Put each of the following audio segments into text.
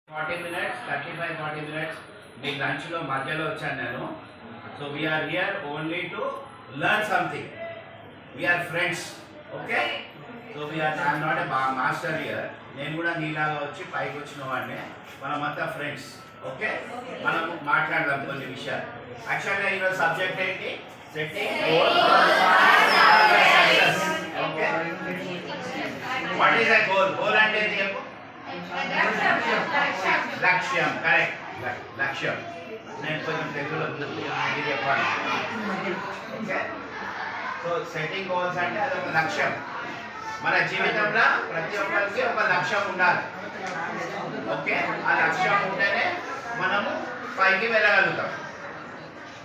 40 minutes, 35-40 minutes. మీకు లంచ్లో మధ్యలో వచ్చాను నేను. So we're here only to learn something. We're friends. Okay, so I'm not a master here. నేను కూడా నీలాగా వచ్చి పైకి వచ్చిన వాడినే. మనమంతా ఫ్రెండ్స్. ఓకే, మనం మాట్లాడదాం కొన్ని విషయాలు. యాక్చువల్గా ఈరోజు సబ్జెక్ట్ ఏంటి? Setting goal. Okay, what is a goal? Goal అంటే ఏంటి చెప్పు? లక్ష్యం. కరెక్ట్, లక్ష్యం. నేను కొంచెం తెలుగులో చెప్పాలి. ఓకే, సో సెట్టింగ్ గోల్స్ అంటే అదొక లక్ష్యం. మన జీవితంలో ప్రతి ఒక్కరికి ఒక లక్ష్యం ఉండాలి. ఓకే, ఆ లక్ష్యం ఉంటేనే మనము పైకి వెళ్ళగలుగుతాం.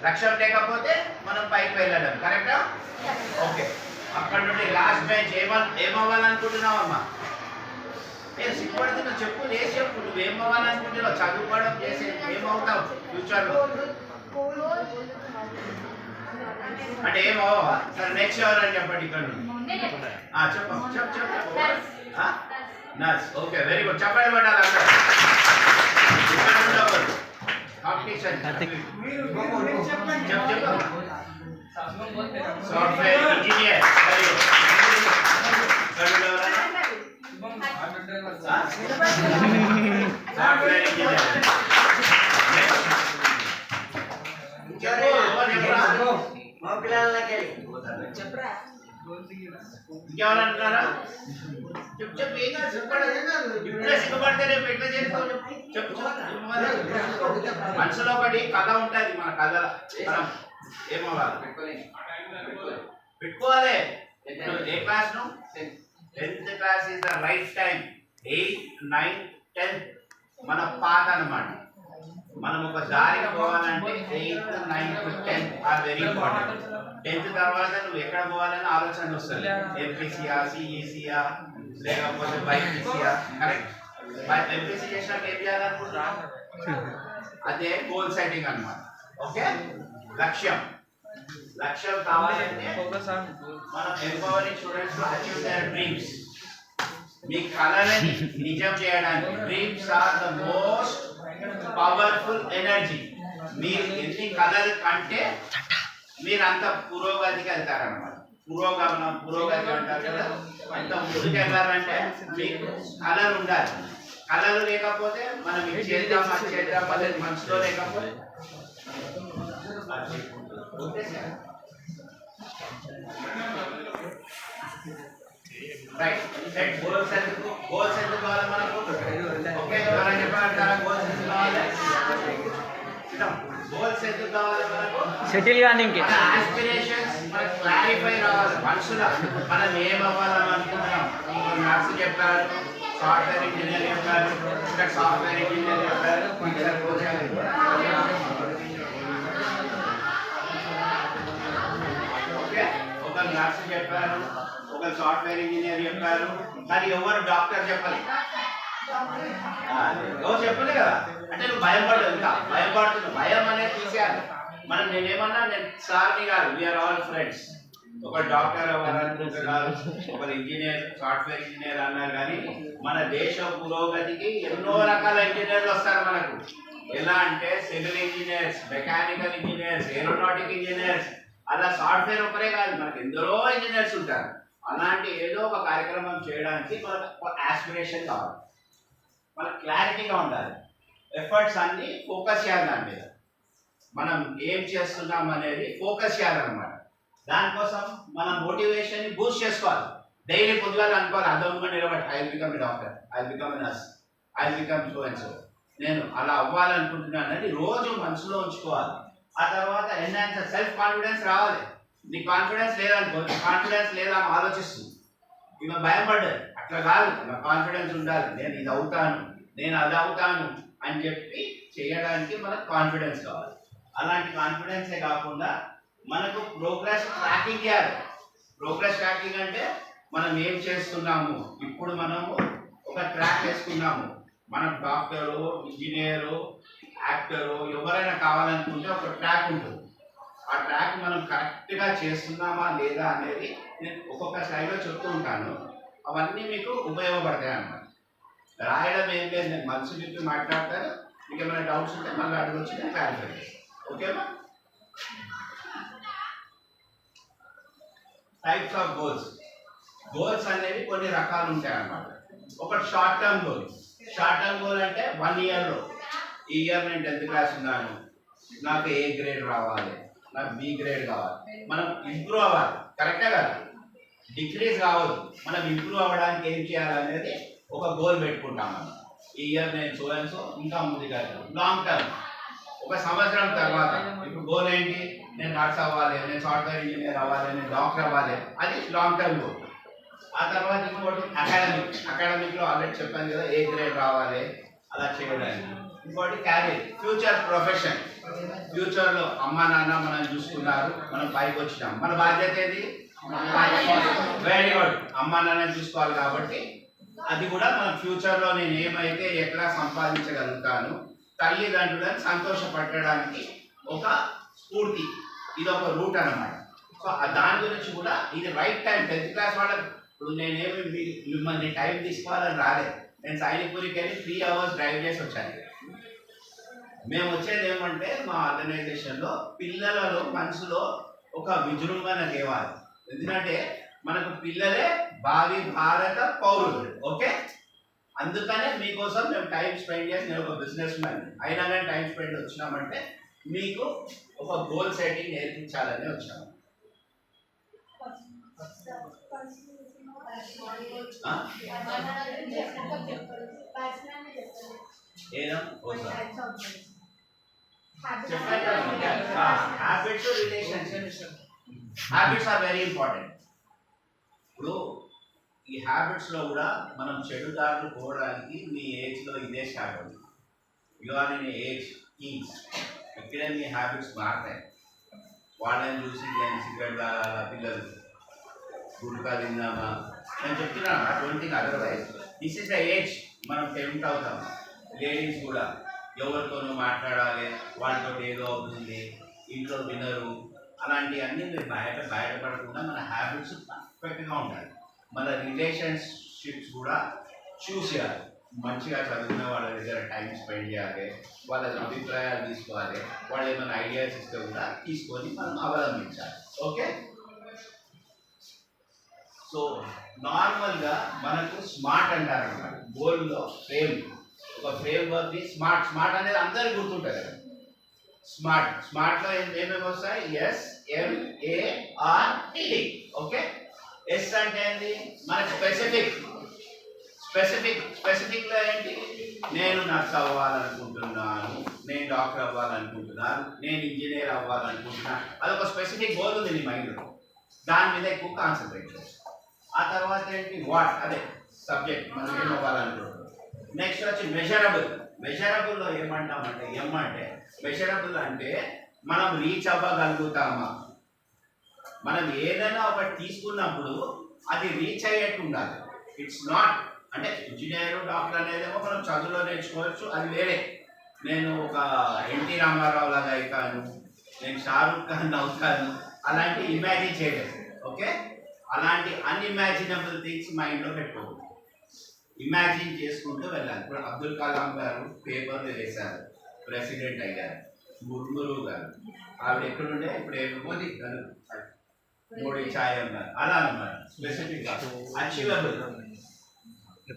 లక్ష్యం లేకపోతే మనం పైకి వెళ్ళలేం. కరెక్టా? ఓకే, అక్కడ నుండి లాస్ట్ బెంచ్ ఏమవ్వాలనుకుంటున్నావమ్మా? నేను సిగ్గుపడుతున్నా, చెప్పు, లేచి చెప్పు. నువ్వు ఏమవ్వాలనుకుంటున్నావు? చదువుకోవడం చేసి ఏమవుతావు ఫ్యూచర్లో? అంటే ఏమవ్వవా? సరే, నెక్స్ట్ ఎవరని చెప్పండి ఇక్కడ నుండి. చెప్పు. నర్స్. Okay, very good. చెప్పండి పడాలి అందరూ. ఇక్కడ నుండి అవ్వదు కాంపిటీషన్. చెప్పు. Software engineer. Very good. Software engineer. ఇంకెవరంటున్నారా? చెప్పు. ఏం కాదు, ఇప్పుడే సిగ్గుపడితే రేపు ఎట్లా చేస్తావు? చెప్పు. మనసులో ఒకటి కథ ఉంటుంది. మన కథ మనం ఏమవ్వాలి? పెట్టుకోవాలి. ఏ క్లాస్ ను? 10th class is the right time. 8, 9, 10 మన పాత అన్నమాట. మనం ఒక దారికి పోవాలంటే 8th, 9th, 10th are very important. 10th తర్వాత నువ్వు ఎక్కడ పోవాలని ఆలోచన వస్తుంది. ఎంపీసీయా, సిఈసీయా, లేకపోతే బైపీసీయా. కరెక్ట్. ఎంపీసీ చేసినాక ఏం చేయాలనుకుంటున్నా? అదే గోల్ సెట్టింగ్ అన్నమాట. ఓకే, లక్ష్యం కావాలంటే మనం empowering students to achieve their dreams. మీ కలలని నిజం చేయడానికి dreams are the most powerful energy. మీరు ఎన్ని కళలు కంటే మీరు అంత పురోగతికి వెళ్తారన్నమాట. పురోగతి అంటారు కదా. అంత ముందుకు వెళ్ళాలంటే మీకు కళలు ఉండాలి. కళలు లేకపోతే మనం ఇది చేద్దాం అది చేద్దాం అనేది మనసులో లేకపోతే రైట్. సెట్ గోల్స్ ఎందుకు కావాలి మనకు? ఓకే, ఎవరైనా చెప్పాలంటారా? గోల్స్ ఎందుకు కావాలి? గోల్స్ ఎందుకు కావాలి మనకు? సెటిల్ కానీ మన ఆస్పిరేషన్స్ మనకు క్లారిఫై రావాలి మనసులో. మనం ఏమవ్వాలని అనుకుంటున్నాం. నర్సు చెప్పారు, సాఫ్ట్వేర్ ఇంజనీర్ చెప్పారు, ఇక్కడ సాఫ్ట్వేర్ ఇంజనీర్ చెప్పారు. ఓకే, ఒక నర్సు చెప్పారు, ఒక సాఫ్ట్వేర్ ఇంజనీర్ చెప్పారు, కానీ ఎవరు డాక్టర్ చెప్పాలి? ఎవరు చెప్పలే కదా. అంటే నువ్వు భయపడదు. ఇంకా భయపడుతున్నావు. భయం అనేది తీసేయాలి. నేనేమన్నా, నేను సార్ని కాదు, వీఆర్ ఆల్ ఫ్రెండ్స్. ఒక డాక్టర్ అవ్వాలనుకుంటున్నారు, ఒక ఇంజనీర్, సాఫ్ట్వేర్ ఇంజనీర్ అన్నారు. కానీ మన దేశ పురోగతికి ఎన్నో రకాల ఇంజనీర్లు వస్తారు మనకు. ఎలా అంటే civil engineers, mechanical engineers, aeronautic engineers. అలా సాఫ్ట్వేర్ ఒకరే కాదు, మనకు ఎందరో ఇంజనీర్స్ ఉంటారు. అలాంటి ఏదో ఒక కార్యక్రమం చేయడానికి మనకు ఆస్పిరేషన్ కావాలి. మనకు క్లారిటీగా ఉండాలి. ఎఫర్ట్స్ అన్ని ఫోకస్ చేయాలి. దాని మీద మనం ఏం చేస్తున్నాం అనేది ఫోకస్ చేయాలన్నమాట. దానికోసం మనం మోటివేషన్ బూస్ట్ చేసుకోవాలి. డైలీ పొద్దుగాల అనుకోవాలి, అర్థంగా నిలబడి I will become a doctor, I will become a nurse, I will become so and so. నేను అలా అవ్వాలనుకుంటున్నాను అనేది రోజు మనసులో ఉంచుకోవాలి. ఆ తర్వాత ఎన్హాన్స్ సెల్ఫ్ కాన్ఫిడెన్స్ రావాలి. నీకు కాన్ఫిడెన్స్ లేదనుకో, కాన్ఫిడెన్స్ లేదా ఆలోచిస్తుంది, ఇక భయపడ్డది. అట్లా కాదు, నాకు కాన్ఫిడెన్స్ ఉండాలి. నేను ఇది అవుతాను, నేను అది అవుతాను అని చెప్పి చేయడానికి మనకు కాన్ఫిడెన్స్ కావాలి. అలాంటి కాన్ఫిడెన్సే కాకుండా మనకు ప్రోగ్రెస్ ట్రాకింగ్ చేయాలి. ప్రోగ్రెస్ ట్రాకింగ్ అంటే మనం ఏం చేస్తున్నాము. ఇప్పుడు మనము ఒక ట్రాక్ వేసుకున్నాము. మనం డాక్టరు, ఇంజనీరు, యాక్టరు ఎవరైనా కావాలనుకుంటే ఒక ట్రాక్ ఉంటుంది. ఆ ట్రాక్ మనం కరెక్ట్గా చేస్తున్నామా లేదా అనేది నేను ఒక్కొక్క స్లైడ్లో చెప్తూ ఉంటాను. అవన్నీ మీకు ఉపయోగపడతాయి అన్నమాట. రాయడం ఏం లేదు, నేను మనసు చెప్పి మాట్లాడతాను. మీకు ఏమైనా డౌట్స్ ఉంటే మళ్ళీ అడగొచ్చి నేను క్లారిఫై చేస్తాను. ఓకేమా? Types of goals. గోల్స్ అనేవి కొన్ని రకాలు ఉంటాయి అన్నమాట. ఒకటి short term goal. Short term goal అంటే 1 ఇయర్లో, ఈ ఇయర్ నేను 10th క్లాస్ ఉన్నాను, నాకు ఏ గ్రేడ్ రావాలి, నాకు బి గ్రేడ్ కావాలి, మనం ఇంప్రూవ్ అవ్వాలి. కరెక్టే కదా? డిక్రీజ్ కావద్దు. మనం ఇంప్రూవ్ అవ్వడానికి ఏం చేయాలనేది ఒక గోల్ పెట్టుకుంటాం మనం. ఈ ఇయర్ నేను సో ఇంకా ముందుగా. లాంగ్ టర్మ్, ఒక సంవత్సరం తర్వాత ఇప్పుడు గోల్ ఏంటి, నేను నర్స్ అవ్వాలి, నేను సాఫ్ట్వేర్ ఇంజనీర్ అవ్వాలి, నేను డాక్టర్ అవ్వాలి, అది లాంగ్ టర్మ్ గోల్. ఆ తర్వాత ఇంకోటి అకాడమిక్లో ఆల్రెడీ చెప్పాను కదా, ఏ గ్రేడ్ రావాలి అలా చేయడానికి. ఇంకోటి క్యారియర్, ఫ్యూచర్ ప్రొఫెషన్. ఫ్యూచర్లో అమ్మా నాన్న మనం చూసుకున్నారు, మనం పైకి వచ్చినాం, మన బాధ్యత ఏది? వెరీ గుడ్, అమ్మా నాన్న చూసుకోవాలి. కాబట్టి అది కూడా మన ఫ్యూచర్లో నేను ఏమైతే ఎట్లా సంపాదించగలుగుతాను, తల్లిదండ్రులను సంతోషపడడానికి ఒక స్ఫూర్తి, ఇది ఒక రూట్ అన్నమాట. సో దాని గురించి కూడా ఇది రైట్ టైం. 10th క్లాస్ వాళ్ళకి ఇప్పుడు నేనేమి మిమ్మల్ని టైం తీసుకోవాలని రాలేదు. నేను సైనిక్పూరికి వెళ్ళి 3 hours డ్రైవ్ చేసి వచ్చాను. మేము వచ్చేది ఏమంటే మా ఆర్గనైజేషన్లో పిల్లలలో మనసులో ఒక విజృంభణ తేవాలి. ఎందుకంటే మనకు పిల్లలే భావి భారత పౌరులు. ఓకే, అందుకనే మీకోసం మేము టైం స్పెండ్ చేసి, నేను ఒక బిజినెస్ మ్యాన్ అయినా కానీ టైం స్పెండ్ వచ్చినామంటే మీకు ఒక గోల్ సెట్టింగ్ నేర్పించాలని వచ్చాము. Habits, relationships. Habits are very important. ఇప్పుడు ఈ హ్యాబిట్స్లో కూడా మనం చెడు దారులు పోవడానికి మీ ఏజ్లో ఇదే స్టార్ట్ అవుతుంది. You are in age teens, ఇక్కడే మీ హ్యాబిట్స్ మారుతాయి. వాళ్ళని చూసి నేను సిగరెట్ తాగాల, పిల్లలు గుడ్కా తిందామా, నేను చెప్తున్నాను. అటువంటి otherwise this is the age మనం టెంప్ట్ అవుతాం. లేడీస్ కూడా ఎవరితోనూ మాట్లాడాలి, వాళ్ళతో ఏదో అవుతుంది, ఇంట్లో వినరు, అలాంటివన్నీ మీరు బయటపడకుండా మన హ్యాబిట్స్ పర్ఫెక్ట్గా ఉండాలి. మన రిలేషన్షిప్స్ కూడా చూస్ చేయాలి. మంచిగా చదువుకున్న వాళ్ళ దగ్గర టైం స్పెండ్ చేయాలి, వాళ్ళ అభిప్రాయాలు తీసుకోవాలి, వాళ్ళు ఏమైనా ఐడియాస్ ఇస్తే కూడా తీసుకొని మనం అవలంబించాలి. ఓకే, సో నార్మల్గా మనకు స్మార్ట్ అంటారు అన్నమాట. గోల్లో ఫ్రేమ్, ఒక ఫ్రేమ్ వర్క్ స్మార్ట్ అనేది అందరికి గుర్తుంటుంది కదా. స్మార్ట్లో ఏమేమి వస్తాయి? SMART. ఓకే, ఎస్ అంటే ఏంటి? మనకి స్పెసిఫిక్లో ఏంటి? నేను నర్స్ అవ్వాలనుకుంటున్నాను, నేను డాక్టర్ అవ్వాలనుకుంటున్నాను, నేను ఇంజనీర్ అవ్వాలనుకుంటున్నాను. అదొక స్పెసిఫిక్ గోల్ ఉంది నీ మైండ్లో, దాని మీద ఎక్కువ కాన్సన్ట్రేట్ చేస్తాను. ఆ తర్వాత ఏంటి? వాట్, అదే సబ్జెక్ట్, మనం ఏం అవ్వాలనుకుంటున్నాం. నెక్స్ట్ వచ్చి మెజరబుల్. మెజరబుల్లో ఏమంటామంటే, అంటే మెజరబుల్ అంటే మనం రీచ్ అవ్వగలుగుతామా. మనం ఏదైనా ఒకటి తీసుకున్నప్పుడు అది రీచ్ అయ్యేట్టు ఉండాలి. ఇట్స్ నాట్ అంటే ఇంజనీర్ డాక్టర్ అనేదేమో మనం చదువులో నేర్చుకోవచ్చు, అది వేరే. నేను ఒక ఎన్టీ రామారావు లాగా అవుతాను, నేను షారూక్ ఖాన్ అవుతాను, అలాంటి ఇమాజిన్ చేయలేదు. ఓకే, అలాంటి అన్ఇమాజినబుల్ థింగ్స్ మైండ్లో పెట్టుకోకూడదు. ఇమాజిన్ చేసుకుంటూ వెళ్ళాలి. ఇప్పుడు అబ్దుల్ కలాం గారు పేపర్లు వేశారు, ప్రెసిడెంట్ అయ్యారు. ముర్మురు గారు ఆవిడ ఎక్కడుండే, ఇప్పుడు మోదీ గారు, మోడీ ఛాయ్ అన్నారు. అలా అన్నమాట. స్పెసిఫిక్గా అచీవబుల్,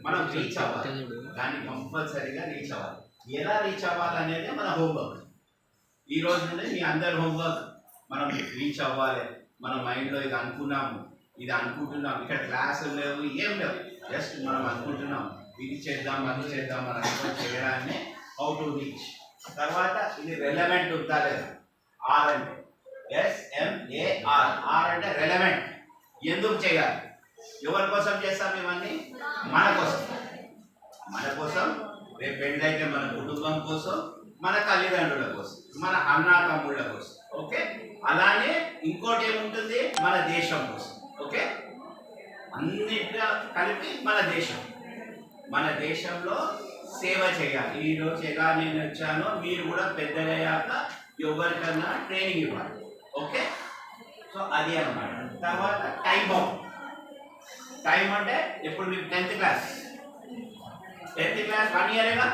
మనం రీచ్ అవ్వాలి, దాన్ని కంపల్సరీగా రీచ్ అవ్వాలి. ఎలా రీచ్ అవ్వాలి అనేది మన హోంవర్క్. ఈ రోజు నుండి మీ అందరి హోంవర్క్, మనం రీచ్ అవ్వాలి. మన మైండ్లో ఇది అనుకున్నాము, ఇది అనుకుంటున్నాం, ఇక్కడ క్లాసులు లేవు, ఏం లేవు, జస్ట్ మనం అనుకుంటున్నాం ఇది చేద్దాం అది చేద్దాం అని అనుకుని చేయడాన్ని హౌ టు రీచ్. తర్వాత ఇది రెలవెంట్ ఉందా లేదా? ఆర్ అంటే SMAR. ఆర్ అంటే రెలవెంట్. ఎందుకు చేయాలి, ఎవరి కోసం చేస్తాం ఇవన్నీ? మన కోసం. మన కోసం, రేపు పెళ్ళైతే మన కుటుంబం కోసం, మన తల్లిదండ్రుల కోసం, మన అన్నా తమ్ముళ్ళ కోసం. ఓకే, అలానే ఇంకోటి ఏముంటుంది? మన దేశం కోసం. ఓకే, అన్నిటిగా కలిపి మన దేశం. మన దేశంలో సేవ చేయాలి. ఈరోజు ఎలా నేను వచ్చానో మీరు కూడా పెద్దలయ్యాక ఎవరికన్నా ట్రైనింగ్ ఇవ్వాలి. ఓకే, సో అది అన్నమాట. తర్వాత టైం బౌండ్. టైం అంటే ఇప్పుడు మీకు 10th class, 10th class 1 ఇయరేగా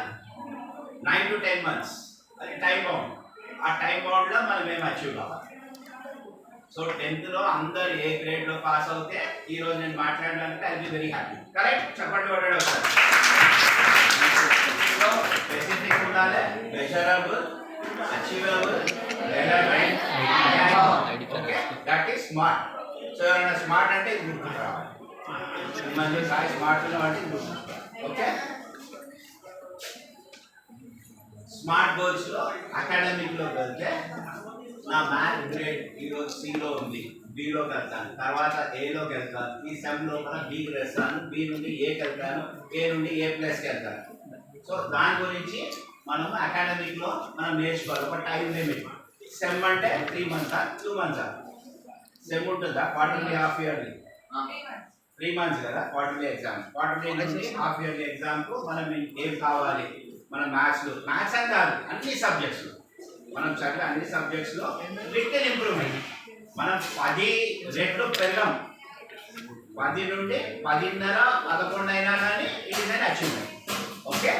9 to 10 months అది టైం బౌండ్. ఆ టైం బౌండ్లో మనం ఏం అచీవ్ కావాలి. సో 10th లో అందరు ఏ గ్రేడ్లో పాస్ అవుతే ఈరోజు నేను మాట్లాడడానికి I be very happy. Correct? చెప్పండి కొట్టాడు ఒకసారి. సో స్పెసిఫిక్ ఉండాలి, measurable, achievable, relevant, okay, that is smart. So ఎవరైనా స్మార్ట్ అంటే ఇది గుర్తుకు రావాలి. మంచి సాయి స్మార్ట్ అంటే ఇది గుర్తుకు రావాలి. ఓకే, స్మార్ట్ గోల్స్ లో అకాడమిక్ లో వెళ్తే నా మ్యాథ్ గ్రేడ్ ఈరోజు సిలో ఉంది, బిలోకి వెళ్తాను, తర్వాత ఏలోకి వెళ్తాను, ఈ సెమ్ లోపల బికి వేస్తాను, బి నుండి ఏకి వెళ్తాను, ఏ నుండి ఏ ప్లస్కి వెళ్తాను. సో దాని గురించి మనం అకాడమిక్ లో మనం నేర్చుకోవాలి. ఒక టైం లిమిట్. సెమ్ అంటే 3 months 2 months సెమ్ ఉంటుందా? Quarterly, half yearly? 3 months కదా క్వార్టర్లీ ఎగ్జామ్. క్వార్టర్లీ నుంచి హాఫ్ ఇయర్లీ ఎగ్జామ్కు మనం ఏం కావాలి, మన మ్యాథ్స్ అని కాదు, అన్ని సబ్జెక్ట్స్లో మనం చదివే అన్ని సబ్జెక్ట్స్లో రిటన్ ఇంప్రూవ్మెంట్. మనం 10 రెట్లు పెరగం. 10 నుండి 10.5, 11 అయినా కానీ it is an achievement. Okay,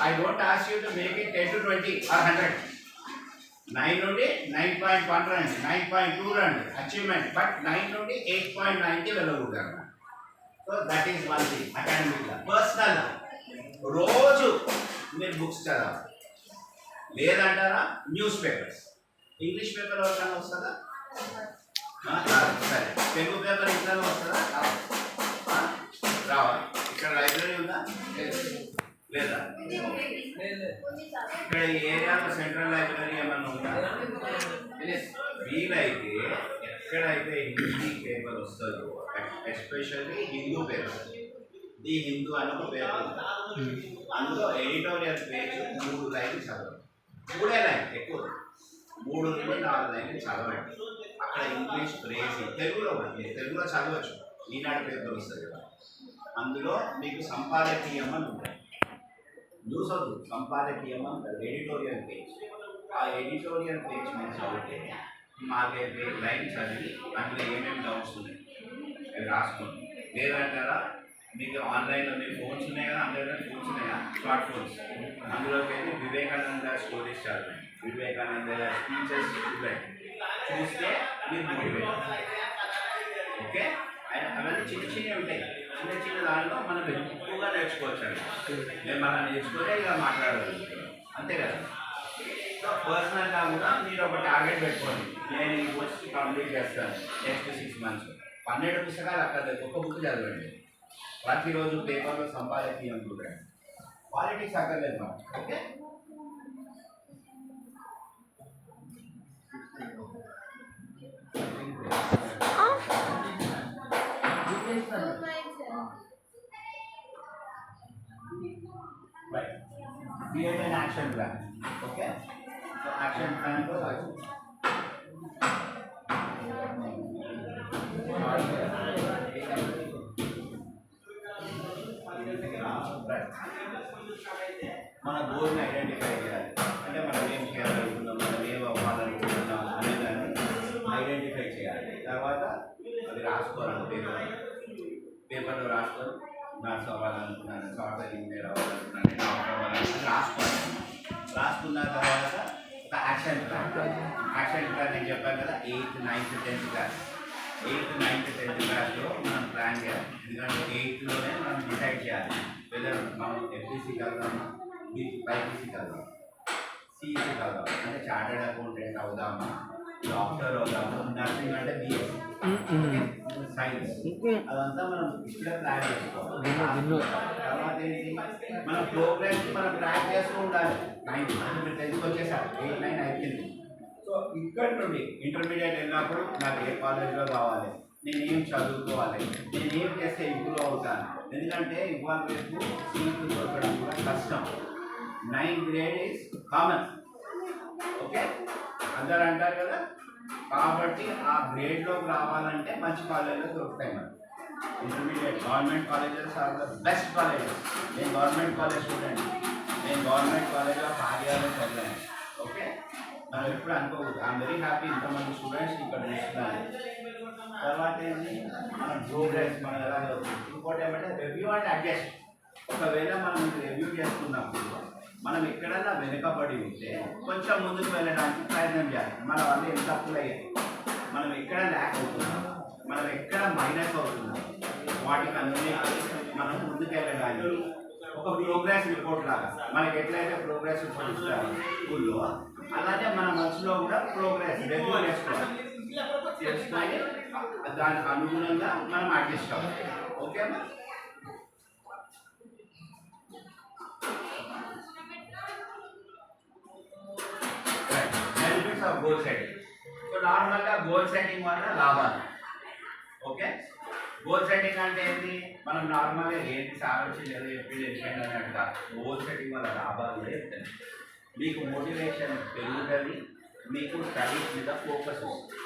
I don't ask you to make it 10 to 20 or 100. 9 నుండి 9.1 రండి, 9.2 రండి, అచీవ్మెంట్. బట్ 9 నుండి 8.9కి వెళ్ళకూడదు. So that is one thing. అకాడమిక్గా, పర్సనల్గా రోజు మీరు బుక్స్ చదవాలి. లేదంటారా న్యూస్ పేపర్స్. ఇంగ్లీష్ పేపర్ ఎవరికైనా వస్తుందా? సరే, తెలుగు పేపర్ ఇంట్లో వస్తుందా? రావాలి. ఇక్కడ లైబ్రరీ ఉందా? లేదా? ఇక్కడ ఈ ఏరియాలో సెంట్రల్ లైబ్రరీ ఏమన్నా ఉందా? వీలైతే ఎక్కడైతే హిందీ పేపర్ వస్తుందో, especially Hindu paper, the Hindu అని ఒక పేపర్, అందులో ఎడిటోరియల్ పేజ్ 3 లైన్లు చదవండి. 3 లైన్ ఎక్కువ, 3 నుండి 4 లైన్లు చదవండి. అక్కడ ఇంగ్లీష్ క్రేజీ. తెలుగులో తెలుగులో చదవచ్చు, ఈనాడు పేపర్ వస్తుంది కదా, అందులో మీకు సంపాదకీయం అని ఉంటుంది. న్యూస్ అవుతుంది, సంపాదకీయం అంటారు, ఎడిటోరియల్ పేజ్. ఆ ఎడిటోరియల్ పేజ్ మీద చదివితే 4-5 లైన్ చదివి అందులో ఏమేమి డౌట్స్ ఉన్నాయి అవి రాసుకోండి. లేదంటారా మీకు ఆన్లైన్లో మీ ఫోన్స్ ఉన్నాయి కదా, అందరి ఫోన్స్ ఉన్నాయా, స్మార్ట్ ఫోన్స్, అందులోకి వెళ్ళి వివేకానంద స్టోరీస్ చదవండి, వివేకానంద స్పీచెస్ చూడండి. చూస్తే మీరు మోటివేట్. ఓకే, అవన్నీ చిన్న చిన్నవి ఉంటాయి. చిన్న చిన్న దాంట్లో మనం ఎక్కువగా నేర్చుకోవచ్చు అండి. మేము మనం నేర్చుకుంటే ఇలా మాట్లాడాలి, అంతే కదా. సో పర్సనల్గా కూడా మీరు ఒక టార్గెట్ పెట్టుకోండి. నేను ఈ కోర్స్ కంప్లీట్ చేస్తాను నెక్స్ట్ 6 months. 12 పుస్తకాలు అక్కర్లేదు, ఒక్క బుక్ చదవండి. ప్రతిరోజు పేపర్లో సంపాదకీయం చూడండి. పాలిటిక్స్ అక్కర్లేదు మనం. Okay, create an action plan. Okay, so action plan को మన గోల్ని ఐడెంటిఫై చేయాలి. అంటే మనం ఏం చేయాలనుకుంటున్నాం, మనం ఏం అవ్వాలనుకుంటున్నాం అనేదాన్ని ఐడెంటిఫై చేయాలి. తర్వాత అది రాసుకోవాలి, పేపర్లో రాసుకొని నర్స్ అవ్వాలనుకున్నాను, సాఫ్ట్వేర్ ఇంజనీర్ అవ్వాలనుకున్నాను, డాక్టర్ అవ్వాలనుకున్నాను రాసుకోవాలి. రాసుకున్న తర్వాత ఒక యాక్షన్ ప్లాన్. యాక్షన్ ప్లాన్ నేను చెప్పాను కదా, 8th, 9th, 10th class. 8th, 9th, 10th క్లాస్లో మనం ప్లాన్ చేయాలి. ఎందుకంటే 8thలోనే మనం డిసైడ్ చేయాలి వెదర్ మనం ఎఫ్టీసీకి వెళ్దామా, బైపీసీకి వెళ్దాం, సిఈసీకి వెళ్దాం, అంటే చార్టెడ్ అకౌంటెంట్ అవుదామా, డాక్టర్ అవుదామా, నర్సింగ్ అంటే బిఎస్సీ, సైన్స్, అదంతా మనం ఇప్పుడే ప్లాన్ చేసుకోవాలి. తర్వాత ఏంటి, మన ప్రోగ్రామ్స్ మనం ట్రాక్ చేస్తూ ఉండాలి. 9th మీరు 10th వచ్చేసారు, 8, 9 అయిపోయింది. సో ఇక్కడ నుండి ఇంటర్మీడియట్ వెళ్ళినప్పుడు నాకు ఏ కాలేజ్లో కావాలి, నేను ఏం చదువుకోవాలి, నేను ఏం చేస్తే ఇంప్రూవ్ అవుతాను. ఎందుకంటే ఇవాళ రేపు సీట్లు దొరకడం కూడా కష్టం. 9th grade is common. Okay, అందరు అంటారు కదా. కాబట్టి ఆ గ్రేడ్లోకి రావాలంటే మంచి కాలేజెస్ దొరుకుతాయి మనకి. Intermediate government colleges are the best colleges. నేను గవర్నమెంట్ కాలేజ్ స్టూడెంట్, నేను గవర్నమెంట్ కాలేజ్లో కార్యాలయం చదివాను. ఓకే, మనం ఎప్పుడు అనుకోకూడదు. ఐఎమ్ వెరీ హ్యాపీ ఇంతమంది స్టూడెంట్స్ ఇక్కడ నేర్చుకున్నాను. తర్వాత ఏంటి, మన ప్రోగ్రెస్ మనం ఎలా చదువుతుంది. ఇంకోటి ఏమంటే రివ్యూ అండ్ అడ్జస్ట్. ఒకవేళ మనం రివ్యూ చేసుకున్నప్పుడు మనం ఎక్కడన్నా వెనుకబడి ఉంటే కొంచెం ముందుకు వెళ్ళడానికి ప్రయత్నం చేయాలి. మన వల్ల ఎంత తప్పులు అయ్యాయి, మనం ఎక్కడ ల్యాక్ అవుతున్నాం, మనం ఎక్కడ మైనస్ అవుతున్నాం, వాటికి అన్నీ మనం ముందుకు వెళ్ళడానికి ఒక ప్రోగ్రెస్ రిపోర్ట్ లాగా మనకి ఎట్లయితే ప్రోగ్రెస్ రిపోర్ట్ ఇస్తారు స్కూల్లో, అలాగే మన మనసులో కూడా ప్రోగ్రెస్ రివ్యూ చేసుకోవాలి. చేసుకొని దానికి అనుగుణంగా మనం అడ్జస్ట్ అవ్వాలి. ఓకేనా? Benefits of goal setting. So నార్మల్గా గోల్ సెట్టింగ్ వల్ల లాభాలు. ఓకే, గోల్ సెట్టింగ్ అంటే ఏంటి? మనం నార్మల్గా ఏంటి సార్ వచ్చి లేదా ఎప్పుడు వెళ్ళిపోయింది అన్నట్టుగా గోల్ సెట్టింగ్ వల్ల లాభాలు కూడా చెప్తాను. మీకు మోటివేషన్ పెరుగుతుంది, మీకు స్టడీస్ మీద ఫోకస్ వస్తుంది.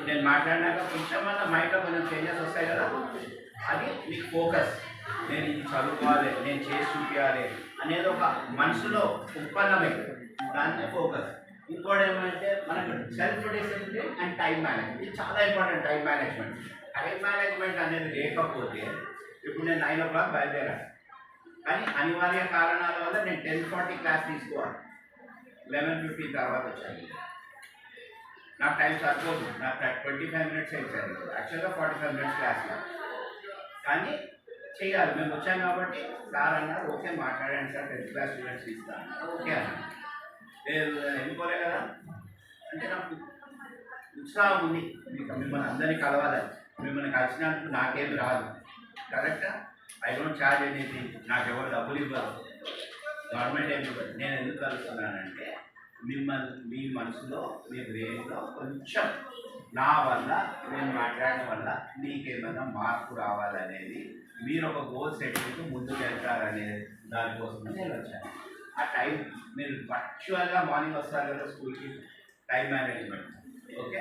నేను మాట్లాడినాక కొంచెం వల్ల మైండ్లో కొంచెం చేంజెస్ వస్తాయి కదా, అది మీకు ఫోకస్. నేను ఇది చదువుకోవాలి, నేను చేసి చూపించాలి అనేది ఒక మనసులో ఉత్పన్నమైంది, దాన్నే ఫోకస్. ఇంకోటి ఏమంటే మనకు self discipline and time management. ఇది చాలా ఇంపార్టెంట్. టైం మేనేజ్మెంట్ అనేది లేకపోతే ఇప్పుడు నేను 9 o'clock బయలుదేరాను, కానీ అనివార్య కారణాల వల్ల నేను 10:40 క్లాస్ తీసుకోవాలి, 11:50 తర్వాత వచ్చాను. నాకు టైం సరిపోదు, నాకు 25 minutes ఇచ్చారు. యాక్చువల్గా 45 minutes క్లాస్, కానీ చేయాలి. మేము వచ్చాం కాబట్టి సార్ అన్నారు ఓకే మాట్లాడండి సార్, 10th class స్టూడెంట్స్ ఇస్తాను. ఓకే అన్న, లేదు వెళ్ళిపోలే కదా అంటే నాకు ఉత్సాహం ఉంది మిమ్మల్ని అందరినీ కలవాలని. మిమ్మల్ని కలిసినందుకు నాకేమి రాదు, కరెక్టా? ఐ డోంట్ ఛార్జ్ ఎనీథింగ్, నాకు ఎవరు డబ్బులు ఇవ్వరు, గవర్నమెంట్ ఏమి ఇవ్వదు. నేను ఎందుకు కలుస్తున్నానంటే మిమ్మల్ని మీ మనసులో మీ బ్రెయిన్లో కొంచెం నా వల్ల నేను మాట్లాడడం వల్ల మీకేమైనా మార్పు రావాలనేది, మీరు ఒక గోల్ సెట్టింగ్కి ముందుకు వెళ్తారనే దానికోసమే నేను వచ్చాను. ఆ టైం మీరు వర్చువల్గా మార్నింగ్ వస్తారు కదా స్కూల్కి, టైం మేనేజ్మెంట్. ఓకే,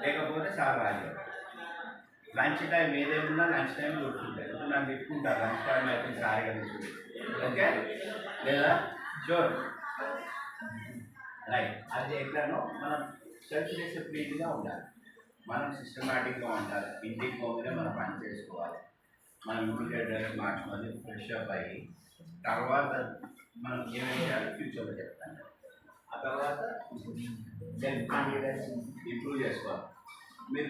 లేకపోతే సార్ రాజు లంచ్ టైం ఏదేమున్నా లంచ్ టైం గుర్తుంటాయి. ఇప్పుడు నన్ను పెట్టుకుంటారు లంచ్ టైం అయితే సారీ కలుగుతుంది. ఓకే లేదా షూర్ రైట్. అది ఎట్లానో మనం సెల్ఫ్ డిసిప్లిన్గా ఉండాలి, మనం సిస్టమేటిక్గా ఉండాలి. ఇంటికి పోగానే మనం పని చేసుకోవాలి. మనం ఇంటికి డ్రెస్ మార్చుకొని ఫ్రెష్ అప్ అయ్యి తర్వాత మనం ఏమేమి చేయాలి ఫ్యూచర్లో చెప్తాను. ఆ తర్వాత సెల్ఫ్ కాన్ఫిడెన్స్ ఇంప్రూవ్ చేసుకోవాలి. మీరు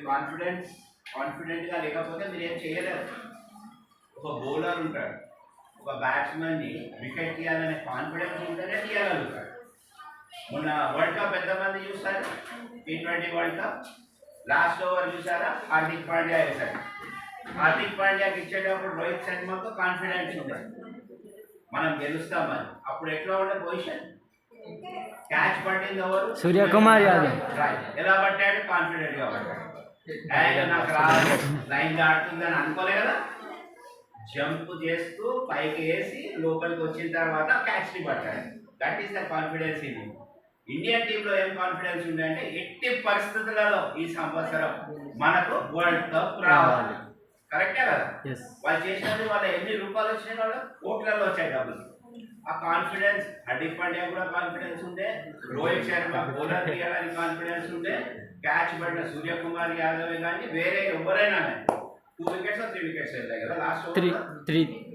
కాన్ఫిడెంట్గా లేకపోతే మీరు ఏం చేయలేరు. ఒక బౌలర్ ఉంటాడు, ఒక బ్యాట్స్మెన్ని వికెట్ తీయాలనే కాన్ఫిడెన్స్ ఉంటేనే తీయగలుగుతాడు. మొన్న వరల్డ్ కప్ ఎంతమంది చూస్తారు? T20 world cup last over చూసారా? హార్దిక్ పాండ్యా వేశాడు. హార్దిక్ పాండ్యాకి ఇచ్చేటప్పుడు రోహిత్ శర్మకు కాన్ఫిడెన్స్ ఉంటుంది, మనం గెలుస్తామని. అప్పుడు ఎట్లా ఉండే పొజిషన్? క్యాచ్ పట్టింది ఎవరు? సూర్యకుమార్ యాదవ్. ఎలా పట్టాడు? కాన్ఫిడెంట్గా పట్టాడు. నాకు రాదు, లైన్ దాటుతుందని అనుకోలే కదా, జంప్ చేస్తూ పైకి వేసి లోపలికి వచ్చిన తర్వాత క్యాచ్ని పట్టాడు. That is the confidence in Indian టీంలో. ఏం కాన్ఫిడెన్స్ ఉంది అంటే ఎట్టి పరిస్థితులలో ఈ సంవత్సరం మనకు వరల్డ్ కప్ రావాలి, కరెక్టే కదా? వాళ్ళు చేసినప్పుడు వాళ్ళ ఎన్ని రూపాయలు వచ్చినాయి, వాళ్ళు కోట్లలో వచ్చాయి డబ్బులు. ఆ కాన్ఫిడెన్స్ హార్దిక్ పాండ్యా కూడా కాన్ఫిడెన్స్ ఉండే, రోహిత్ శర్మ బౌలర్ తీయాలని కాన్ఫిడెన్స్ ఉండే, క్యాచ్ పడిన సూర్యకుమార్ యాదవ్ కానీ వేరే ఎవరైనా 2 wickets or 3 wickets వెళ్ళాయి కదా లాస్ట్ ఓవర్.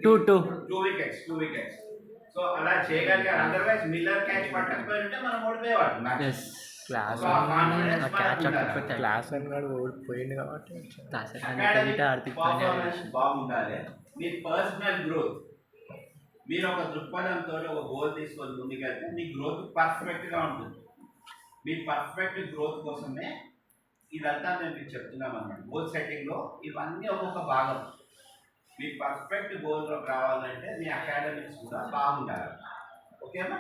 2 wickets. సో అలా చేయగలిగారు. అదర్వైజ్ మిల్లర్ క్యాచ్ పట్టకపోయి ఉంటే మనం ఓడిపోయేవాడు. బాగుండాలి. మీ పర్సనల్ గ్రోత్, మీరు ఒక దృక్పథంతో ఒక గోల్ తీసుకొని ముందుకెళ్తే మీ గ్రోత్ పర్ఫెక్ట్గా ఉంటుంది. మీ పర్ఫెక్ట్ గ్రోత్ కోసమే ఇదంతా మేము మీకు చెప్తున్నాం అన్నమాట. గోల్ సెట్టింగ్లో ఇవన్నీ ఒక్కొక్క భాగం. మీ పర్ఫెక్ట్ గోల్లో రావాలంటే మీ అకాడమిక్స్ కూడా బాగుండాలి. ఓకేనా?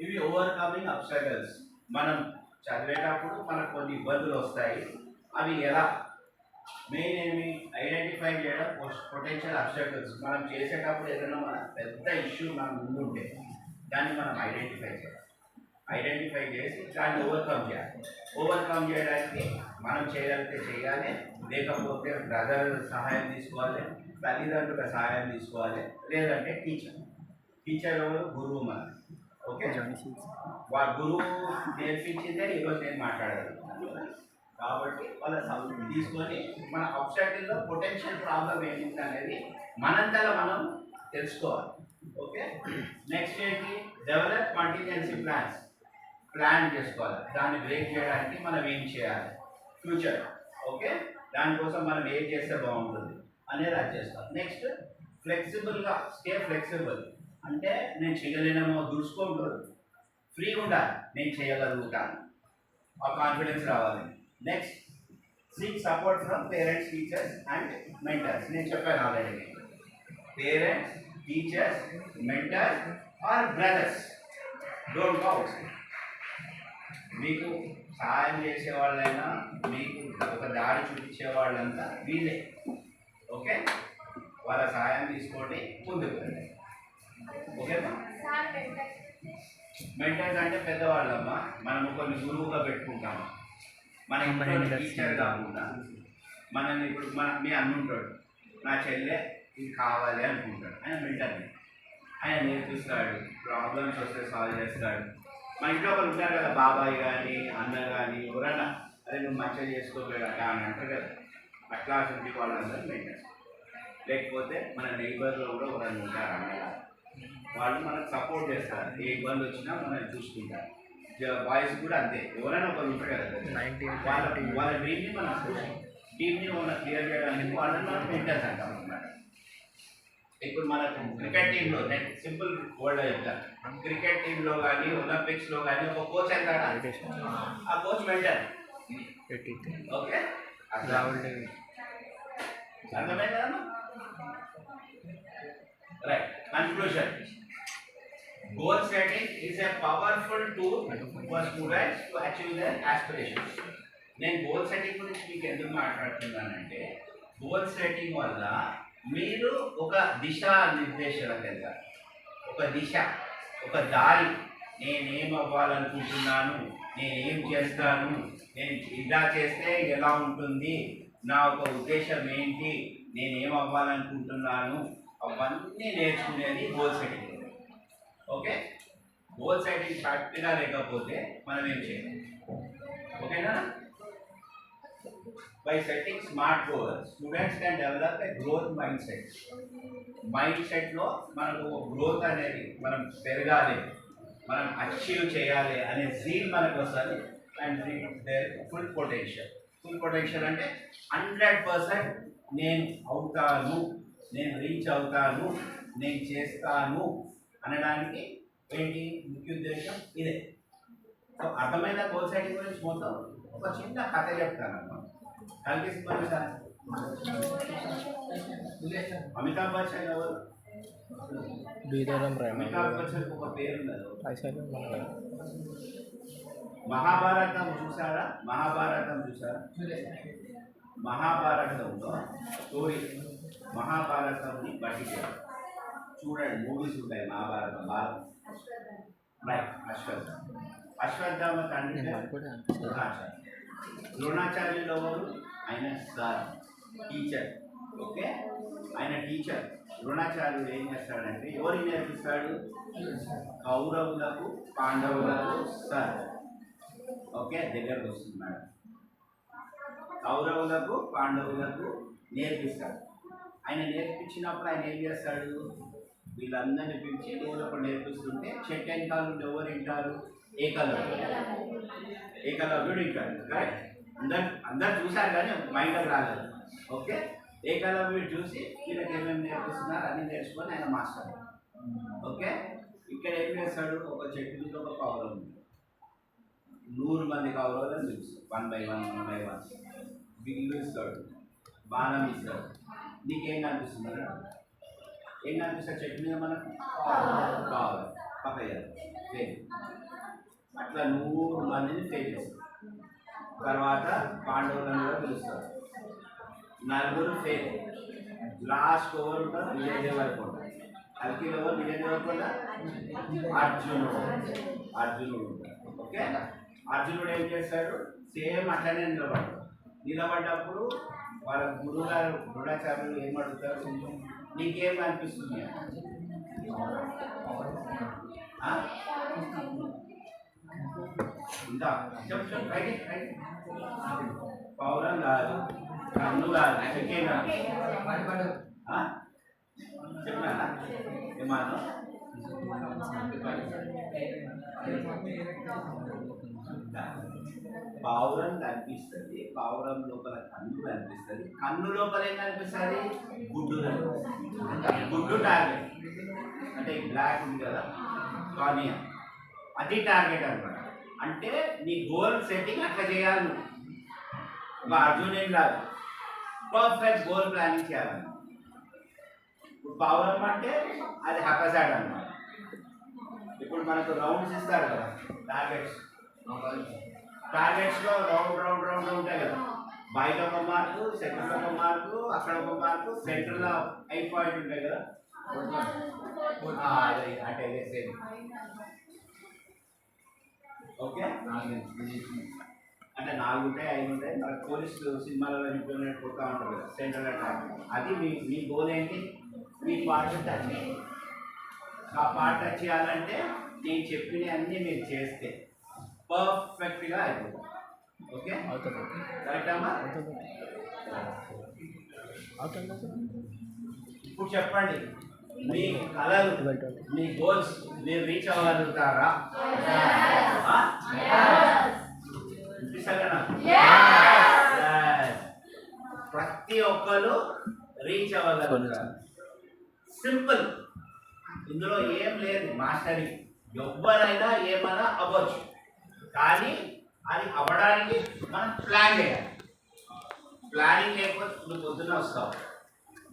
ఇవి ఓవర్కమింగ్ అబ్స్టాకల్స్. మనం చదివేటప్పుడు మనకు కొన్ని ఇబ్బందులు వస్తాయి. అవి ఎలా మెయిన్ ఏమి ఐడెంటిఫై చేయడం, పొటెన్షియల్ అబ్స్టాకల్స్. మనం చేసేటప్పుడు ఏదైనా మన పెద్ద ఇష్యూ మన ముందు ఉంటే దాన్ని మనం ఐడెంటిఫై చేసి దాన్ని ఓవర్కమ్ చేయడానికి మనం చేయగలిగితే చేయాలి, లేకపోతే బ్రదర్ సహాయం తీసుకోవాలి, తల్లిదండ్రుల సహాయం తీసుకోవాలి, లేదంటే టీచర్ గురువు మన. ఓకే, గురువు నేర్పించిందే ఈరోజు నేను మాట్లాడగలుగుతాను. కాబట్టి వాళ్ళ తీసుకొని మన అబ్స్ట్రాక్టివ్లో పొటెన్షియల్ ప్రాబ్లం ఏమిటి అనేది మనంతలో మనం తెలుసుకోవాలి. ఓకే, నెక్స్ట్ ఏంటి, డెవలప్ కంటిన్యూన్సీ ప్లాన్ చేసుకోవాలి. దాన్ని బ్రేక్ చేయడానికి మనం ఏం చేయాలి ఫ్యూచర్. ఓకే, దానికోసం మనం ఏం చేస్తే బాగుంటుంది అనేది అది చేస్తాం. నెక్స్ట్ ఫ్లెక్సిబుల్గా ఫ్లెక్సిబుల్ అంటే నేను చేయలేనేమో దుడుచుకోకూడదు, ఫ్రీగా ఉండాలి, నేను చేయగలుగుతాను, ఆ కాన్ఫిడెన్స్ రావాలి. Next seek support from parents, teachers and mentors. నేను చెప్పాను already, parents, teachers, mentors are brothers, don't go out. మీకు సహాయం చేసే వాళ్ళైనా మీకు ఒక దారి చూపించే వాళ్ళంతా వీళ్ళే. ఓకే, వాళ్ళ సహాయం తీసుకోండి, ముందుకు వెళ్ళండి. ఓకేనా, మెంటర్స్ అంటే పెద్దవాళ్ళమ్మా, మనము కొన్ని గురువుగా పెట్టుకుంటాము. మన ఇంట్లో టీచర్ కాకుండా మనల్ని ఇప్పుడు మీ అన్నుంటాడు, నా చెల్లె ఇది కావాలి అనుకుంటాడు, ఆయన మెంటర్ని, ఆయన నేర్పిస్తాడు, ప్రాబ్లమ్స్ వస్తే సాల్వ్ చేస్తాడు. మన ఇంట్లో ఒకరు ఉంటారు కదా, బాబాయ్ కానీ అన్న కానీ ఎవరన్నా, అదే నువ్వు మంచిగా చేసుకోగలట అని అంటారు కదా, అట్లా అసలు వాళ్ళందరూ మెంటర్స్. లేకపోతే మన నైబర్లో కూడా ఎవరైనా ఉంటారు అన్నయ్య, వాళ్ళు మనకు సపోర్ట్ చేస్తారు, ఏ ఇబ్బంది వచ్చినా మనల్ని చూసుకుంటారు. బాయ్స్ కూడా అంతే, ఎవరైనా ఒకరు ఉంటారు కదా, వాళ్ళ డ్రీమ్ని మనం టీమ్ని మనం క్లియర్ చేయడానికి వాళ్ళని మనం మెంటర్స్ అంటాం అన్నమాట. ఇప్పుడు మనకు క్రికెట్ టీంలో నేను సింపుల్ వర్డ్ చెప్తాను, క్రికెట్ టీంలో కానీ ఒలింపిక్స్లో కానీ ఒక కోచ్ అంటాడు, ఆ కోచ్ మెంటర్. ఓకే, అర్థమైంది కదా. Right, conclusion. Goal setting is a powerful tool for students to achieve their aspirations. నేను గోల్ సెట్టింగ్ గురించి మీకు ఎందుకు మాట్లాడుతున్నానంటే, గోల్ సెట్టింగ్ వల్ల మీరు ఒక దిశా నిర్దేశం తెలుసా, ఒక దిశ, ఒక దారి, నేనేం అవ్వాలనుకుంటున్నాను, నేనేం చేస్తాను, నేను ఇలా చేస్తే ఎలా ఉంటుంది, నా ఒక ఉద్దేశం ఏంటి, నేనేం అవ్వాలనుకుంటున్నాను, అవన్నీ నేర్చుకునేది goal setting. Okay, goal setting కరెక్ట్గా లేకపోతే మనం ఏం చేయాలి. ఓకేనా, by setting smart goals students can develop a growth mindset. లో మనకు గ్రోత్ అనేది మనం పెరగాలి, మనం అచీవ్ చేయాలి అనే జీల్ మనకు వస్తుంది. అండ్ దేర్ ఫుల్ పొటెన్షియల్ అంటే 100% నేను అవుతాను, నేను రీచ్ అవుతాను, నేను చేస్తాను అనడానికి ఏంటి ముఖ్య ఉద్దేశం ఇదే. సో అర్థమైన గోల్ సెట్టింగ్ గురించి మొత్తం ఒక చిన్న కథ చెప్తాను అన్నమాట. కల్పిస్తున్నాను సార్, అమితాబ్ బచ్చన్ ఎవరు? అమితాబ్ బచ్చన్ ఒక పేరు ఉన్నది. మహాభారతం చూసారా? మహాభారతంలో స్టోరీ, మహాభారతంని బట్టి చూడండి, మూవీస్ ఉంటాయి. మహాభారతం రైట్. అశ్వత్థామ తండ్రి ద్రోణాచార్యులు ఎవరు? ఆయన సార్, టీచర్. ఓకే, ఆయన టీచర్. ద్రోణాచార్యుడు ఏం చేస్తాడంటే ఎవరికి నేర్పిస్తాడు? కౌరవులకు పాండవులకు సార్. ఓకే, దగ్గరకు వస్తున్నాడు. కౌరవులకు పాండవులకు నేర్పిస్తాడు. ఆయన నేర్పించినప్పుడు ఆయన ఏం చేస్తాడు? వీళ్ళందరినీ పిలిచి ఒకరు నేర్పిస్తుంటే చెట్టు వెనకాల ఎవరు వింటారు? ఏకలవ్యుడు వింటాడు. కరెక్ట్, అందరు చూశారు కానీ మైండ్కి రాలేదు. ఓకే, ఏకలవ్యుడు చూసి వీళ్ళకి ఏమేమి నేర్పిస్తున్నారు అన్నీ నేర్చుకొని ఆయన మాస్టర్. ఓకే, ఇక్కడ ఏం చేస్తాడు? ఒక చెట్టు మీద ఒక కౌరవం, 100 మంది కౌరవులను పిలుస్తాడు. 1 by 1 బిల్లు ఇస్తాడు, బాణం ఇస్తాడు. నీకేం కనిపిస్తుంది? ఏం కనిపిస్తుంది చెట్టు మీద? మనకు కావాలి, పక్కయ్యాలి, ఫెయిల్. అట్లా 100 మందిని ఫెయిల్ చేస్తారు. తర్వాత పాండవులను కూడా పిలుస్తారు, 4 ఫెయిల్. లాస్ట్ ఓవర్ ఉంటారు విజయ్ దేవరకొండ. కల్కి ఓవర్ విజయ్ దేవరకొండ, అర్జునుడు ఉంటాడు. ఓకే, అర్జునుడు ఏం చేస్తాడు? సేమ్ అట్లనే నిలబడ్డప్పుడు వాళ్ళ గురువు గారు ద్రోణాచార్యులు ఏమడుగుతారు? నీకేం అనిపిస్తుంది? ఇంకా చెప్పు చెప్పు పౌరం కాదు, కన్ను కాదు, చికెన్ చెప్పినా ఏమన్నా పావురం కనిపిస్తుంది, పావురం లోపల కన్ను కనిపిస్తుంది, కన్ను లోపల ఏం కనిపిస్తుంది? గుడ్డు కనిపిస్తుంది. గుడ్డు టార్గెట్ అంటే బ్లాక్ ఉంది కదా కార్నియా, అది టార్గెట్ అనమాట. అంటే నీ గోల్ సెట్టింగ్ అట్లా చేయాలి నువ్వు. ఒక అర్జున్ ఏం కాదు, పర్ఫెక్ట్ గోల్ ప్లానింగ్ చేయాలి. ఇప్పుడు పావురం అంటే అది హెపసైడ్ అనమాట. ఇప్పుడు మనకు రౌండ్స్ ఇస్తారు కదా టార్గెట్స్లో రౌండ్ రౌండ్ రౌండ్ ఉంటాయి కదా, బయట ఒక మార్కు, సెకండ్ ఒక మార్కు, అక్కడ ఒక మార్కు, సెంటర్లో 5 పాయింట్ ఉంటాయి కదా. అంటే సేమ్ ఓకే. అంటే 4 ఉంటాయి, 5 ఉంటాయి. మన పోలీస్ సినిమాలలో ఇంప్లిమెంట్ కొడతా ఉంటారు కదా సెంట్రల్ అటాక్. అది మీ గోల్ ఏంటి? మీ పార్ట్ టచ్ చేయాలి. ఆ పార్ట్ టచ్ చేయాలంటే నేను చెప్పిన అన్నీ మీరు చేస్తే పర్ఫెక్ట్గా అయిపోతుంది. ఓకే కరెక్ట్ అమ్మా? ఇప్పుడు చెప్పండి, మీ కళలు, మీ గోల్స్ మీరు రీచ్ అవ్వగలుగుతారా? ప్రతి ఒక్కరు రీచ్ అవ్వగలుగుతారు. సింపుల్, ఇందులో ఏం లేదు మాస్టరింగ్. ఎవరైనా ఏమైనా అవ్వచ్చు, కానీ అది అవ్వడానికి మనం ప్లాన్ చేయాలి. ప్లానింగ్ లేకపోతే నువ్వు పొద్దున్న వస్తావు,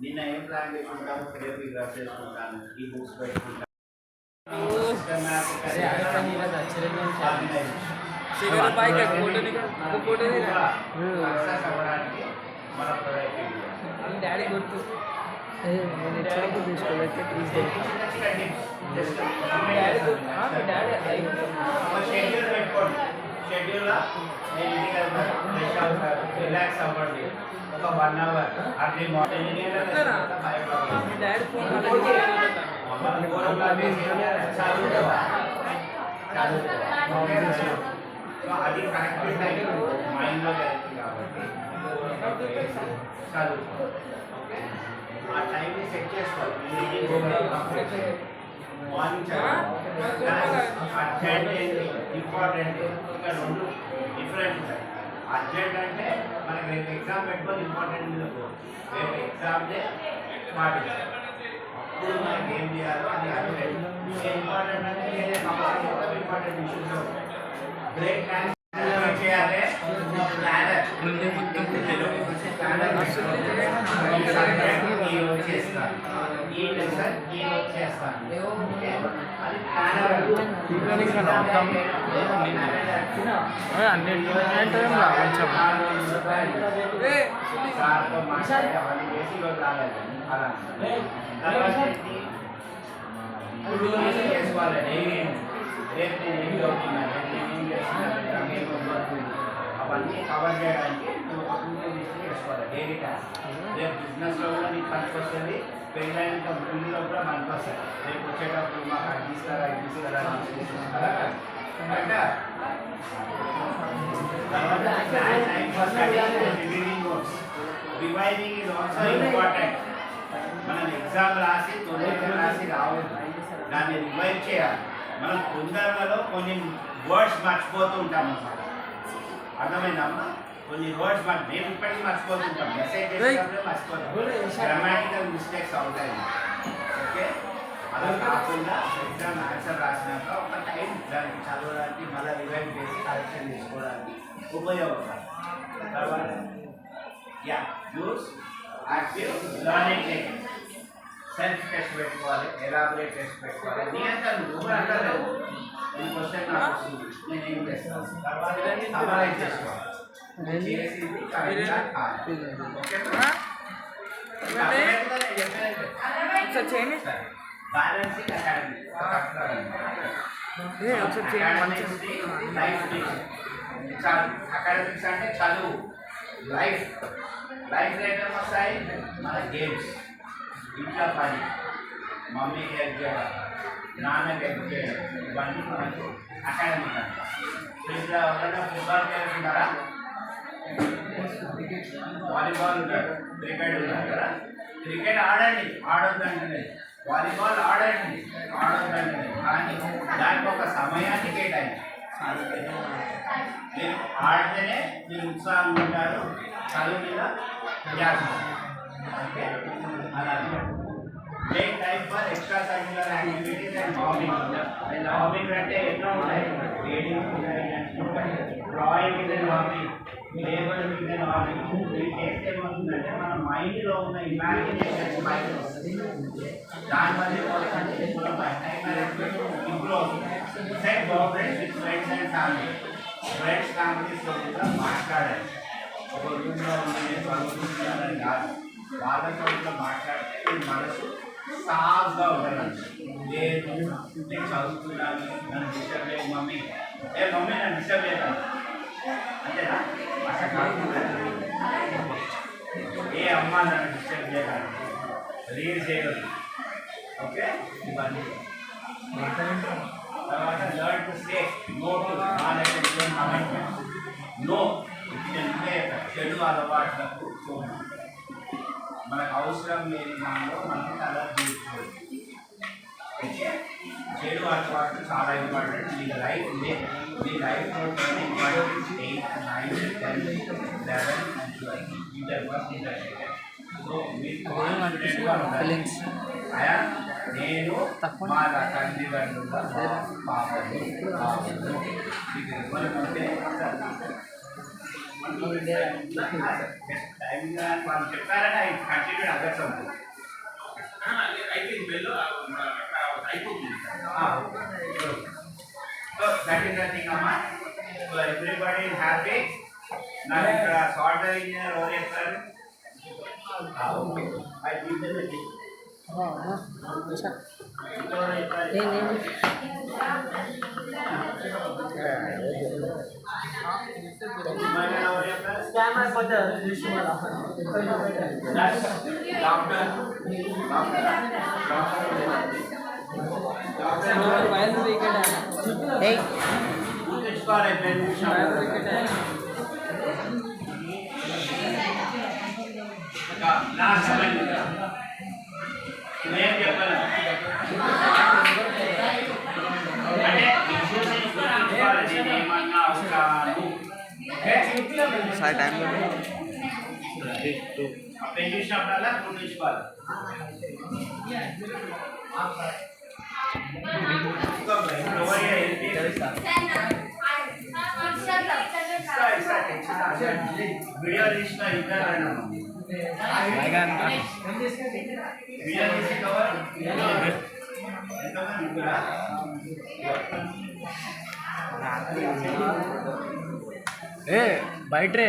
నిన్న ఏం ప్లాన్ చేసుకుంటాము, రేపు డ్రెస్ చేసుకుంటాను, ఈ బుక్స్ పెట్టుకుంటాను, సక్సెస్ అవ్వడానికి మన డాడీ గుర్తు తీసుకోలేదు. షెడ్యూల్ పెట్టుకోండి. షెడ్యూల్లో రిలాక్స్ అవ్వండి ఒక 1 అవర్. అట్లీ మార్నింగ్ అది కరెక్ట్ టైం మైండ్లో జరుగుతుంది కాబట్టి చదువుకో. ఆ టైంని సెట్ చేసుకోవాలి. మార్నింగ్ అర్జెంట్ ఏంటి, ఇంపార్టెంట్, ఇంకా 2 డిఫరెంట్ ఉంటాయి. అర్జెంట్ అంటే మనకి రేపు ఎగ్జామ్ పెట్టుకొని ఇంపార్టెంట్ మీద రేపు ఎగ్జామ్నే పాటించాలి. అప్పుడు మనకి ఏం చేయాలో అది అర్జెంట్. ఇంపార్టెంట్ అంటే వేరే compulsory important issues break plan చేయాలి. చేస్తాను ఈ లెసన్ ఈ చేస్తాను అది చేసుకోవాలి. రేపు నేను ఏం చదువుతున్నాను, ఏం చేస్తున్నాను, అవన్నీ కవర్ చేయడానికి చేసుకోవాలి. Daily task. రేపు బిజినెస్లో కూడా నీకు పనికి వస్తుంది, పెళ్ళైన పిల్లల్లో కూడా మనకు వస్తుంది. రేపు వచ్చేటప్పుడు మాకు అది తీసుకురా, ఇది తీసుకురా, రివైజింగ్ ఈజ్ ఆల్సో ఇంపార్టెంట్. మనం ఎగ్జామ్ రాసి తొందరగా రాసి రావద్దు, దాన్ని రివైజ్ చేయాలి. మనం తొందరలో కొన్ని వర్డ్స్ మర్చిపోతూ ఉంటాం అన్నమాట. అర్థమైందమ్మా? కొన్ని వర్డ్స్ మేము ఇప్పటికీ మర్చిపోతుంటాం, మెసేజ్ చేసినప్పుడే మర్చిపోతాం, గ్రామాటికల్ మిస్టేక్స్ అవుతాయి. ఓకే, అలా కాకుండా ఎగ్జామ్ ఆన్సర్ రాసినాక ఒక టైం దానికి చదవడానికి మళ్ళీ రివైజ్ చేసి కరెక్షన్ చేసుకోవడానికి ఉపయోగపడాలి. తర్వాత use active learning technique. Self test పెట్టుకోవాలి, ఎలాబొరేట్ టెస్ట్ పెట్టుకోవాలి. నీ అంతా నువ్వు అంటలేదు, ఈ క్వశ్చన్ నాకు వస్తుంది, నేను ఏం చేస్తాను, తర్వాత సమరైజ్ చేసుకోవాలి. బ్యాలెన్సింగ్ అకాడమీ అకాడమిక్స్ అంటే చదువు, లైఫ్ రేటం వస్తాయి, మన గేమ్స్, ఇంట్లో పని, మమ్మీకి హెల్ప్ చేయడం, నాన్నకి హెల్ప్ చేయడం ఇవన్నీ మనకు అకాడమిక్ అంట. ఇప్పుడు ఎవరైనా ఫుట్బాల్ ప్లేయర్స్ ఉన్నారా? వాలీబాల్ ఉంటారు, క్రికెట్ ఉన్నారు కదా. క్రికెట్ ఆడండి, ఆడొద్దంటే వాలీబాల్ ఆడండి, ఆడొద్దంటే కానీ దానికి ఒక సమయాన్ని కేటాయించి మీరు ఆడితేనే మీరు ఉత్సాహంగా ఉంటారు, చదువు మీద ధ్యాస. ఓకే, అలా take time for extra curricular activities and hobbies. Hobbies అంటే ఎన్నో ఉన్నాయి. రీడింగ్ ఉంటాయి, drawing is and hobby, labour is and hobby. ఇది చేస్తే ఏమవుతుందంటే మన మైండ్లో ఉన్న ఇమాజినేషన్ మైండ్ వస్తుంది, దానివల్ల టైం మేనేజ్మెంట్ ఇంప్రూవ్ అవుతుంది. Set boundaries with friends and family. Friends ఫ్యామిలీస్తో కూడా మాట్లాడాలి. ఒక రూమ్లో ఉండే చదువుకుంటున్నారని కాదు, వాళ్ళతో కూడా మాట్లాడితే మీ మనసు సాఫ్గా ఉంటుంది. లేదు నేను చదువుతున్నాను, నన్ను డిస్టర్బ్ చేయకు మమ్మీ, ఏ మమ్మీ నన్ను డిస్టర్బ్ చేయను అంతేనా? అట్లా కాకుండా ఏ అమ్మ నన్ను డిస్టర్బ్ చేయగలరు, రీడ్ చేయగలరు. ఓకే, ఇవన్నీ తర్వాత learn to say no to non attention commitment. No అంటే చెడు అలవాట్లకు మనకు అవసరం లేని దానిలో మనం తల తీసుకోవచ్చు. ఓకే, చెడు అలవాట్లు చాలా ఇంపార్టెంట్. మీ లైఫ్ మీ లైఫ్లో 8, 9, 10, 11 and 12 inter first inter second. So మీకు ఫీలింగ్స్ అయా నేను మా తల్లిదండ్రుల పాపను వాళ్ళు చెప్పారని ఆయన కంటిన్యూ అగర్సం అయిపోయింది. So that is the thing అమ్మా. So everybody is happy. నాకు ఇక్కడ సాఫ్ట్వేర్ ఇంజనీర్ ఎవరు చెప్తారు? నేను చెప్పాను అంటే ఏమన్నా అవుతాను. పెన్ చూసినప్పుడల్లా గుర్తుంచుకోవాలి. వీడియో తీసిన ఇద్దరు వీడియో తీసి కవర్ ఏ బయట రే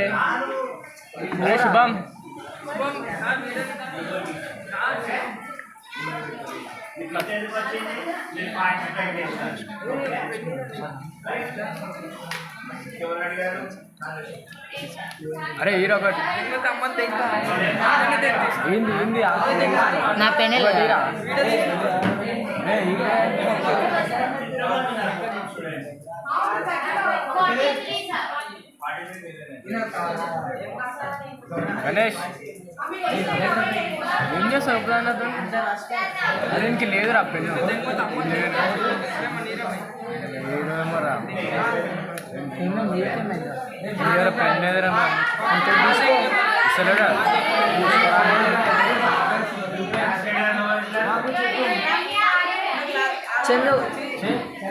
శుభం అరే హీరో ఒకటి ఏంది నా పెన్ గణేష్ ఏం చేస్తావు ఎప్పుడన్నా? దీనికి లేదురా పెన్ లేదేమోరా, పెన్ లేదురా ఇస్తలేడా? చెల్లు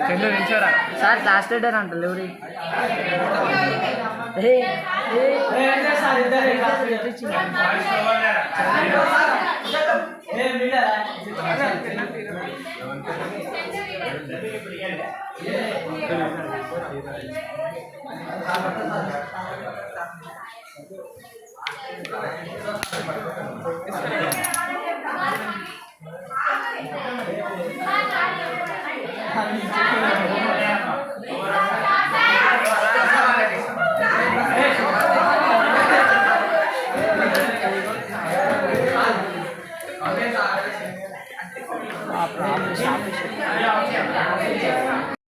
చెల్లు నిలిచారా సార్? లాస్ట్ లీడర్ అంట ఎవరి Thank you.